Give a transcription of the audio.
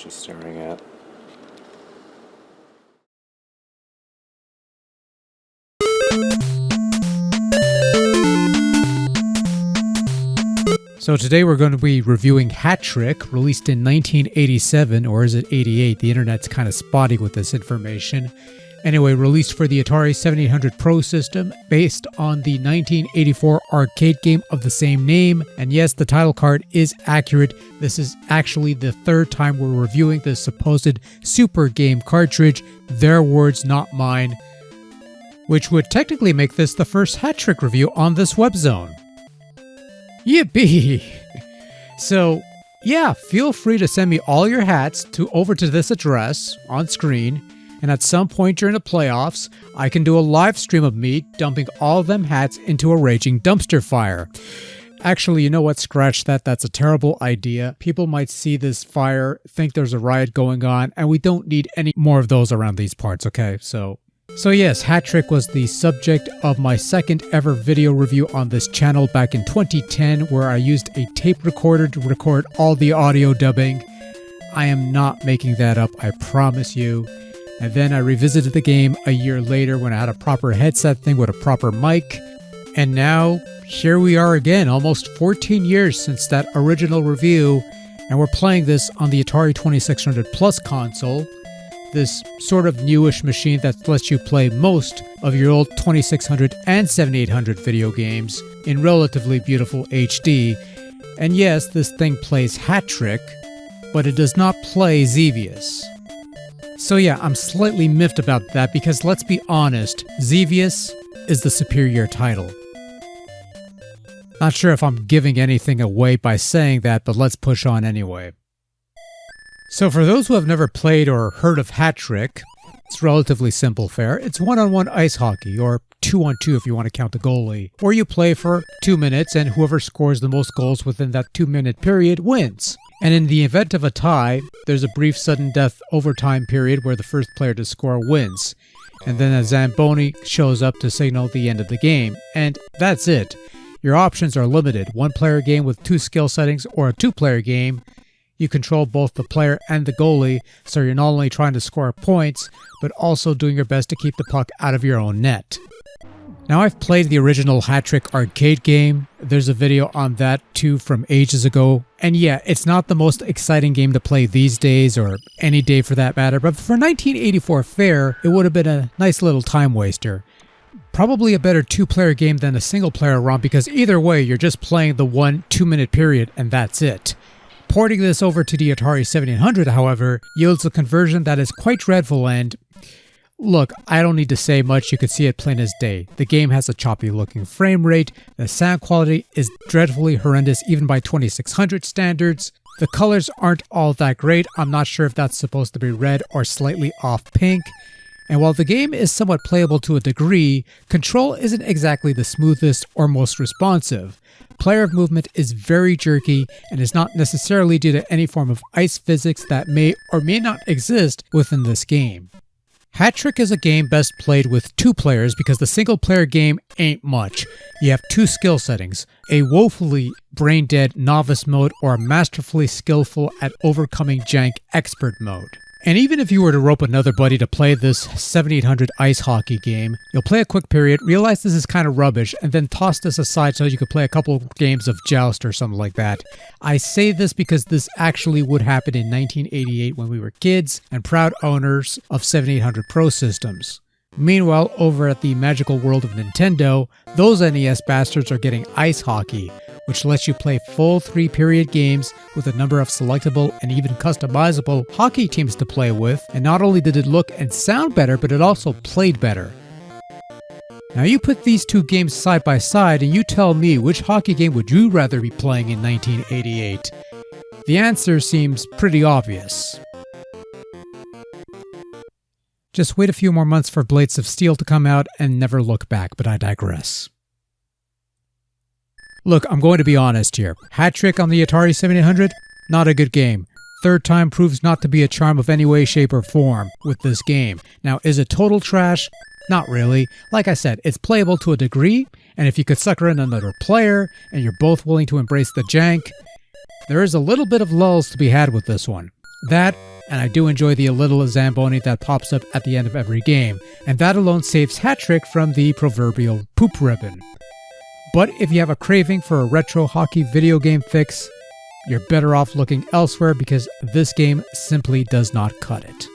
she's staring at. So today we're going to be reviewing Hat Trick, released in 1987, or is it 88? The internet's kind of spotty with this information. Anyway, released for the Atari 7800 Pro system, based on the 1984 arcade game of the same name. And yes, the title card is accurate. This is actually the third time we're reviewing this supposed super game cartridge. Their words, not mine. Which would technically make this the first Hat Trick review on this web zone. Yippee! So, yeah, feel free to send me all your hats over to this address on screen, and at some point during the playoffs, I can do a live stream of me dumping all of them hats into a raging dumpster fire. Actually, you know what? Scratch that. That's a terrible idea. People might see this fire, think there's a riot going on, and we don't need any more of those around these parts, okay? So yes, Hat Trick was the subject of my second ever video review on this channel back in 2010, where I used a tape recorder to record all the audio dubbing. I am not making that up, I promise you. And then I revisited the game a year later when I had a proper headset thing with a proper mic. And now, here we are again, almost 14 years since that original review, and we're playing this on the Atari 2600 Plus console. This sort of newish machine that lets you play most of your old 2600 and 7800 video games in relatively beautiful HD. And yes, this thing plays Hat Trick, but it does not play Xevious. So yeah, I'm slightly miffed about that because let's be honest, Xevious is the superior title. Not sure if I'm giving anything away by saying that, but let's push on anyway. So for those who have never played or heard of Hat Trick, it's relatively simple fare. It's one-on-one ice hockey, or two-on-two if you want to count the goalie, where you play for 2 minutes and whoever scores the most goals within that 2-minute period wins. And in the event of a tie, there's a brief sudden death overtime period where the first player to score wins. And then a Zamboni shows up to signal the end of the game. And that's it. Your options are limited. 1-player game with 2 skill settings or a 2-player game. You control both the player and the goalie, so you're not only trying to score points, but also doing your best to keep the puck out of your own net. Now, I've played the original Hat Trick arcade game. There's a video on that too from ages ago. And yeah, it's not the most exciting game to play these days, or any day for that matter, but for 1984 fare, it would have been a nice little time waster. Probably a better 2-player game than a single-player ROM, because either way, you're just playing the 1-2-minute period and that's it. Porting this over to the Atari 7800, however, yields a conversion that is quite dreadful, and look, I don't need to say much, you can see it plain as day. The game has a choppy looking frame rate, the sound quality is dreadfully horrendous even by 2600 standards, the colors aren't all that great, I'm not sure if that's supposed to be red or slightly off pink, and while the game is somewhat playable to a degree, control isn't exactly the smoothest or most responsive. Player movement is very jerky and is not necessarily due to any form of ice physics that may or may not exist within this game. Hat Trick is a game best played with 2 players because the single-player game ain't much. You have 2 skill settings, a woefully brain-dead novice mode or a masterfully skillful at overcoming jank expert mode. And even if you were to rope another buddy to play this 7800 ice hockey game, you'll play a quick period, realize this is kind of rubbish, and then toss this aside so you could play a couple games of Joust or something like that. I say this because this actually would happen in 1988 when we were kids and proud owners of 7800 Pro systems. Meanwhile, over at the magical world of Nintendo, those NES bastards are getting ice hockey, which lets you play full 3-period games with a number of selectable and even customizable hockey teams to play with, and not only did it look and sound better, but it also played better. Now you put these 2 games side by side and you tell me which hockey game would you rather be playing in 1988? The answer seems pretty obvious. Just wait a few more months for Blades of Steel to come out and never look back, but I digress. Look, I'm going to be honest here. Hat Trick on the Atari 7800? Not a good game. Third time proves not to be a charm of any way, shape, or form with this game. Now, is it total trash? Not really. Like I said, it's playable to a degree, and if you could sucker in another player, and you're both willing to embrace the jank, there is a little bit of lulls to be had with this one. That, and I do enjoy the little Zamboni that pops up at the end of every game, and that alone saves Hat-Trick from the proverbial poop ribbon. But if you have a craving for a retro hockey video game fix, you're better off looking elsewhere because this game simply does not cut it.